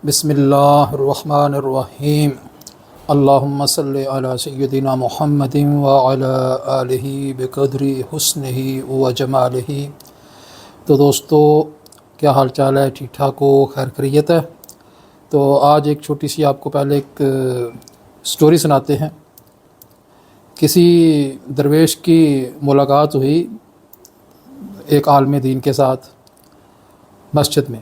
بسم اللہ الرحمن الرحیم اللہم صلی علی سیدنا محمد وعلی آلہ بقدر حسنہ و جمالہ۔ تو دوستو، کیا حال چال ہے؟ ٹھیک ٹھاک ہو؟ خیر خیریت ہے؟ تو آج ایک چھوٹی سی آپ کو پہلے ایک سٹوری سناتے ہیں۔ کسی درویش کی ملاقات ہوئی ایک عالم دین کے ساتھ مسجد میں۔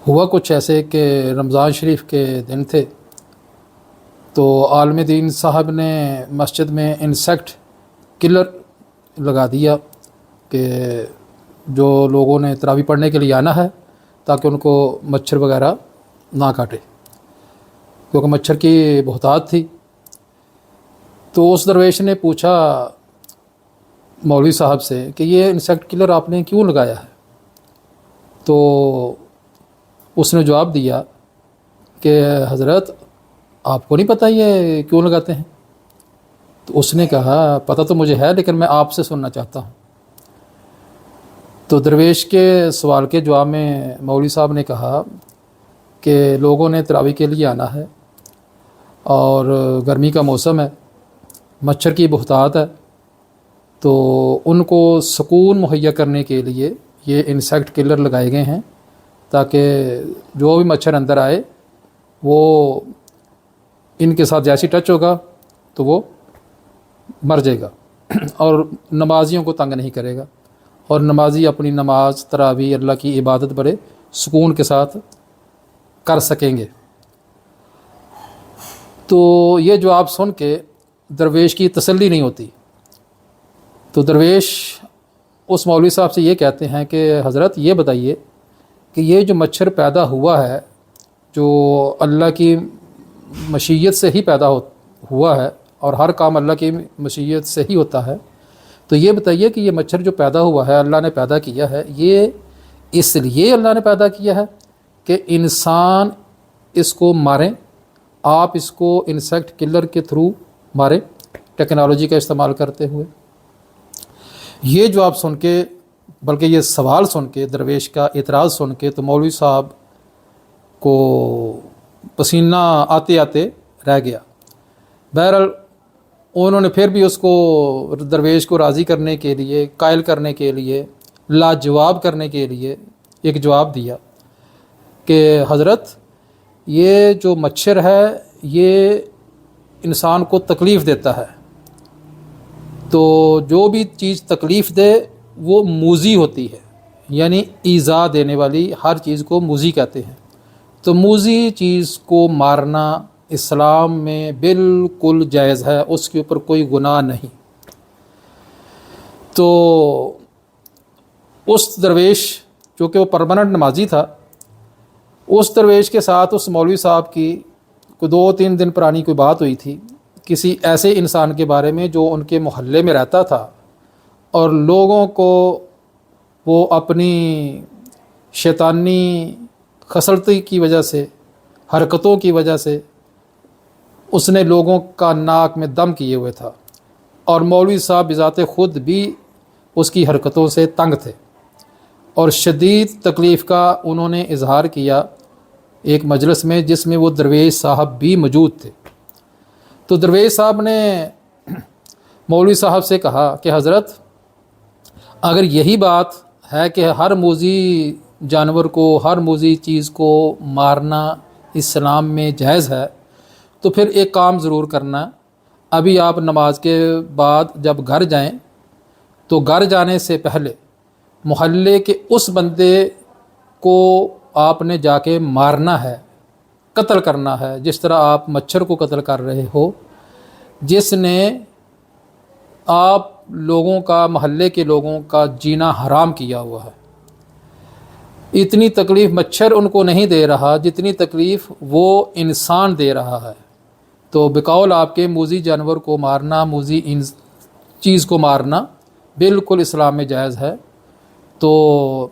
ہوا کچھ ایسے کہ رمضان شریف کے دن تھے، تو عالم دین صاحب نے مسجد میں انسیکٹ کلر لگا دیا کہ جو لوگوں نے تراویح پڑھنے کے لیے آنا ہے تاکہ ان کو مچھر وغیرہ نہ کاٹے، کیونکہ مچھر کی بہتات تھی۔ تو اس درویش نے پوچھا مولوی صاحب سے کہ یہ انسیکٹ کلر آپ نے کیوں لگایا ہے؟ تو اس نے جواب دیا کہ حضرت آپ کو نہیں پتہ یہ کیوں لگاتے ہیں؟ تو اس نے کہا پتہ تو مجھے ہے، لیکن میں آپ سے سننا چاہتا ہوں۔ تو درویش کے سوال کے جواب میں مولوی صاحب نے کہا کہ لوگوں نے تراویح کے لیے آنا ہے اور گرمی کا موسم ہے، مچھر کی بہتات ہے، تو ان کو سکون مہیا کرنے کے لیے یہ انسیکٹ کلر لگائے گئے ہیں تاکہ جو بھی مچھر اندر آئے وہ ان کے ساتھ جیسی ٹچ ہوگا تو وہ مر جائے گا اور نمازیوں کو تنگ نہیں کرے گا، اور نمازی اپنی نماز تراویح اللہ کی عبادت بڑے سکون کے ساتھ کر سکیں گے۔ تو یہ جواب سن کے درویش کی تسلی نہیں ہوتی، تو درویش اس مولوی صاحب سے یہ کہتے ہیں کہ حضرت یہ بتائیے کہ یہ جو مچھر پیدا ہوا ہے، جو اللہ کی مشیت سے ہی پیدا ہوا ہے، اور ہر کام اللہ کی مشیت سے ہی ہوتا ہے، تو یہ بتائیے کہ یہ مچھر جو پیدا ہوا ہے، اللہ نے پیدا کیا ہے، یہ اس لیے اللہ نے پیدا کیا ہے کہ انسان اس کو ماریں، آپ اس کو انسیکٹ کلر کے تھرو ماریں ٹیکنالوجی کا استعمال کرتے ہوئے؟ یہ جواب سن کے، بلکہ یہ سوال سن کے، درویش کا اعتراض سن کے، تو مولوی صاحب کو پسینہ آتے آتے رہ گیا۔ بہرحال انہوں نے پھر بھی اس کو، درویش کو راضی کرنے کے لیے، قائل کرنے کے لیے، لاجواب کرنے کے لیے ایک جواب دیا کہ حضرت یہ جو مچھر ہے یہ انسان کو تکلیف دیتا ہے، تو جو بھی چیز تکلیف دے وہ موذی ہوتی ہے، یعنی ایذا دینے والی ہر چیز کو موذی کہتے ہیں، تو موذی چیز کو مارنا اسلام میں بالکل جائز ہے، اس کے اوپر کوئی گناہ نہیں۔ تو اس درویش جو کہ وہ پرماننٹ نمازی تھا، اس درویش کے ساتھ اس مولوی صاحب کی کوئی 2-3 دن پرانی کوئی بات ہوئی تھی کسی ایسے انسان کے بارے میں جو ان کے محلے میں رہتا تھا، اور لوگوں کو وہ اپنی شیطانی خصلتی کی وجہ سے، حرکتوں کی وجہ سے، اس نے لوگوں کا ناک میں دم کیے ہوئے تھا، اور مولوی صاحب بذات خود بھی اس کی حرکتوں سے تنگ تھے، اور شدید تکلیف کا انہوں نے اظہار کیا ایک مجلس میں جس میں وہ درویش صاحب بھی موجود تھے۔ تو درویش صاحب نے مولوی صاحب سے کہا کہ حضرت اگر یہی بات ہے کہ ہر موذی جانور کو، ہر موذی چیز کو مارنا اسلام میں جائز ہے، تو پھر ایک کام ضرور کرنا، ابھی آپ نماز کے بعد جب گھر جائیں تو گھر جانے سے پہلے محلے کے اس بندے کو آپ نے جا کے مارنا ہے، قتل کرنا ہے، جس طرح آپ مچھر کو قتل کر رہے ہو، جس نے آپ لوگوں کا، محلے کے لوگوں کا جینا حرام کیا ہوا ہے۔ اتنی تکلیف مچھر ان کو نہیں دے رہا جتنی تکلیف وہ انسان دے رہا ہے، تو بقول آپ کے موذی جانور کو مارنا، موذی چیز کو مارنا بالکل اسلام میں جائز ہے، تو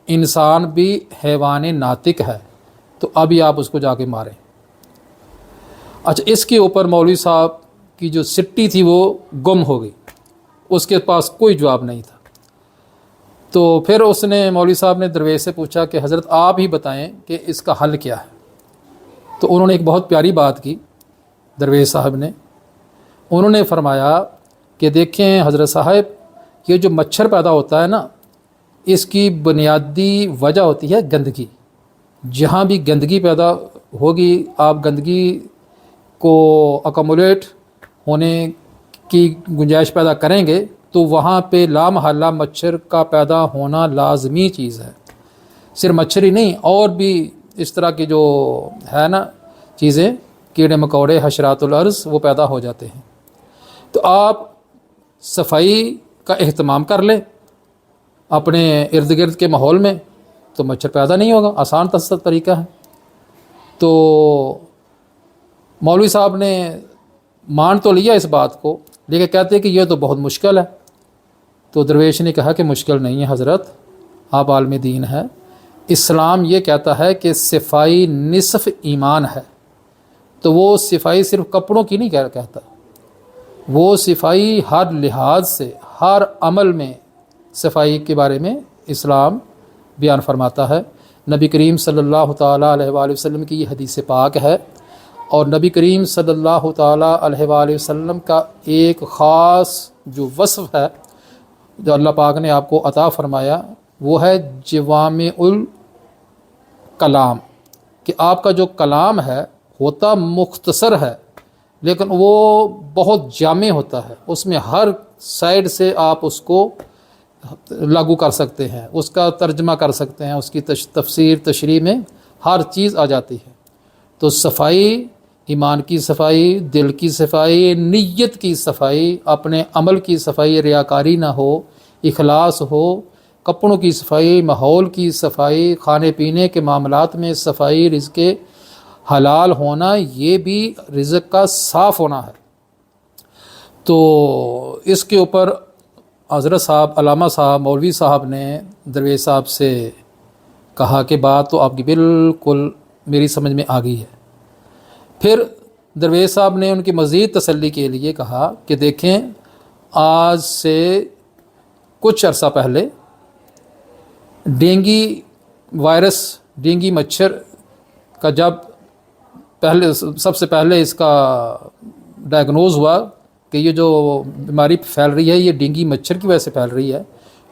انسان بھی حیوان ناطق ہے، تو ابھی آپ اس کو جا کے ماریں۔ اچھا، اس کے اوپر مولوی صاحب کی جو سٹی تھی وہ گم ہو گئی، اس کے پاس کوئی جواب نہیں تھا۔ تو پھر اس نے مولوی صاحب نے درویش سے پوچھا کہ حضرت آپ ہی بتائیں کہ اس کا حل کیا ہے. تو انہوں نے ایک بہت پیاری بات کی درویش صاحب نے. انہوں نے فرمایا کہ دیکھیں حضرت صاحب، یہ جو مچھر پیدا ہوتا ہے نا، اس کی بنیادی وجہ ہوتی ہے گندگی. جہاں بھی گندگی پیدا ہوگی، آپ گندگی کو اکمولیٹ ہونے کی گنجائش پیدا کریں گے تو وہاں پہ لامحالہ مچھر کا پیدا ہونا لازمی چیز ہے. صرف مچھر ہی نہیں، اور بھی اس طرح کی جو ہے نا چیزیں، کیڑے مکوڑے، حشرات الارض، وہ پیدا ہو جاتے ہیں. تو آپ صفائی کا اہتمام کر لیں اپنے ارد گرد کے ماحول میں، تو مچھر پیدا نہیں ہوگا. آسان طریقہ ہے. تو مولوی صاحب نے مان تو لیا اس بات کو، لیکن کہتے کہ یہ تو بہت مشکل ہے. تو درویش نے کہا کہ مشکل نہیں ہے حضرت، آپ عالم دین ہے. اسلام یہ کہتا ہے کہ صفائی نصف ایمان ہے. تو وہ صفائی صرف کپڑوں کی نہیں کہتا، وہ صفائی ہر لحاظ سے، ہر عمل میں صفائی کے بارے میں اسلام بیان فرماتا ہے. نبی کریم صلی اللہ تعالیٰ علیہ وآلہ وسلم کی یہ حدیث پاک ہے، اور نبی کریم صلی اللہ تعالیٰ علیہ وآلہ وسلم کا ایک خاص جو وصف ہے جو اللہ پاک نے آپ کو عطا فرمایا، وہ ہے جوامع الکلام، کہ آپ کا جو کلام ہے ہوتا مختصر ہے لیکن وہ بہت جامع ہوتا ہے. اس میں ہر سائڈ سے آپ اس کو لاگو کر سکتے ہیں، اس کا ترجمہ کر سکتے ہیں، اس کی تفسیر تشریح میں ہر چیز آ جاتی ہے. تو صفائی، ایمان کی صفائی، دل کی صفائی، نیت کی صفائی، اپنے عمل کی صفائی، ریاکاری نہ ہو، اخلاص ہو، کپڑوں کی صفائی، ماحول کی صفائی، کھانے پینے کے معاملات میں صفائی، رزق حلال ہونا، یہ بھی رزق کا صاف ہونا ہے. تو اس کے اوپر حضرت صاحب، علامہ صاحب، مولوی صاحب نے درویش صاحب سے کہا کہ بات تو آپ کی بالکل میری سمجھ میں آ گئی ہے. پھر درویش صاحب نے ان کی مزید تسلی کے لیے کہا کہ دیکھیں، آج سے کچھ عرصہ پہلے ڈینگی وائرس، ڈینگی مچھر کا جب سب سے پہلے اس کا ڈائگنوز ہوا کہ یہ جو بیماری پھیل رہی ہے یہ ڈینگی مچھر کی وجہ سے پھیل رہی ہے،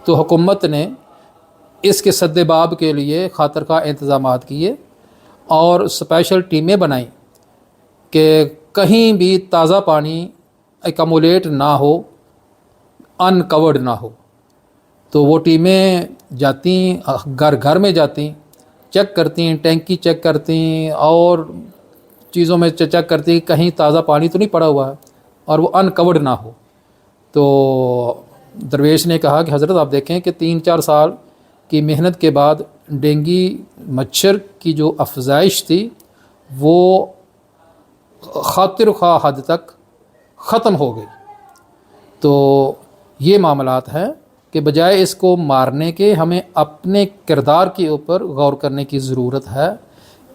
تو حکومت نے اس کے سد باب کے لیے خاطر خواہ انتظامات کیے اور اسپیشل ٹیمیں بنائیں کہ کہیں بھی تازہ پانی ایکمولیٹ نہ ہو، ان کورڈ نہ ہو. تو وہ ٹیمیں جاتی، گھر گھر میں جاتی، چیک کرتی، ٹینکی چیک کرتی اور چیزوں میں چیک کرتی کہیں تازہ پانی تو نہیں پڑا ہوا ہے اور وہ ان کورڈ نہ ہو. تو درویش نے کہا کہ حضرت آپ دیکھیں کہ 3-4 سال کی محنت کے بعد ڈینگی مچھر کی جو افزائش تھی وہ خاطر خواہ حد تک ختم ہو گئی. تو یہ معاملات ہیں کہ بجائے اس کو مارنے کے ہمیں اپنے کردار کے اوپر غور کرنے کی ضرورت ہے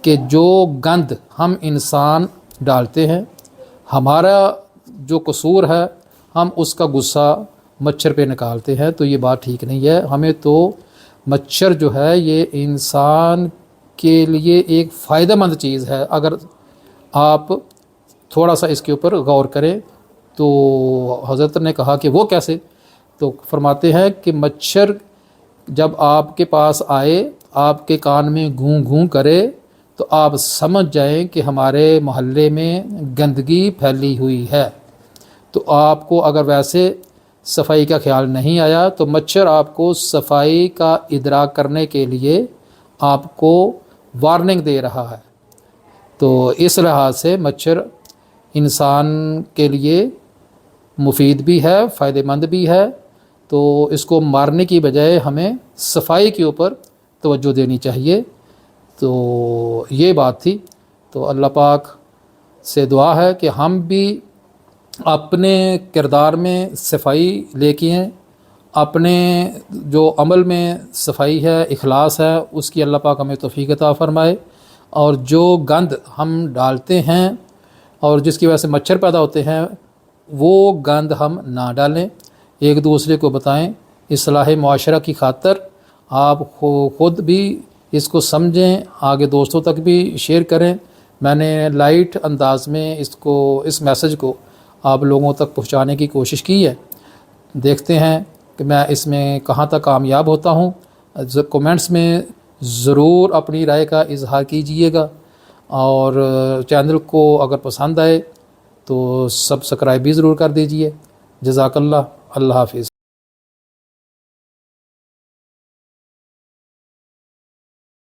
کہ جو گند ہم انسان ڈالتے ہیں، ہمارا جو قصور ہے، ہم اس کا غصہ مچھر پہ نکالتے ہیں، تو یہ بات ٹھیک نہیں ہے. ہمیں تو مچھر جو ہے یہ انسان کے لیے ایک فائدہ مند چیز ہے. اگر آپ تھوڑا سا اس کے اوپر غور کریں تو حضرت نے کہا کہ وہ کیسے؟ تو فرماتے ہیں کہ مچھر جب آپ کے پاس آئے، آپ کے کان میں گوں گوں کرے، تو آپ سمجھ جائیں کہ ہمارے محلے میں گندگی پھیلی ہوئی ہے. تو آپ کو اگر ویسے صفائی کا خیال نہیں آیا تو مچھر آپ کو صفائی کا ادراک کرنے کے لیے آپ کو وارننگ دے رہا ہے. تو اس لحاظ سے مچھر انسان کے لیے مفید بھی ہے، فائدہ مند بھی ہے. تو اس کو مارنے کی بجائے ہمیں صفائی کے اوپر توجہ دینی چاہیے. تو یہ بات تھی. تو اللہ پاک سے دعا ہے کہ ہم بھی اپنے کردار میں صفائی لے کے ہیں، اپنے جو عمل میں صفائی ہے، اخلاص ہے، اس کی اللہ پاک ہمیں توفیق عطا فرمائے. اور جو گند ہم ڈالتے ہیں اور جس کی وجہ سے مچھر پیدا ہوتے ہیں، وہ گند ہم نہ ڈالیں. ایک دوسرے کو بتائیں اصلاح معاشرہ کی خاطر آپ خود بھی اس کو سمجھیں، آگے دوستوں تک بھی شیئر کریں۔ میں نے لائٹ انداز میں اس میسج کو آپ لوگوں تک پہنچانے کی کوشش کی ہے۔ دیکھتے ہیں کہ میں اس میں کہاں تک کامیاب ہوتا ہوں۔ کومنٹس میں ضرور اپنی رائے کا اظہار کیجئے گا، اور چینل کو اگر پسند آئے تو سبسکرائب بھی ضرور کر دیجئے۔ جزاک اللہ، اللہ حافظ۔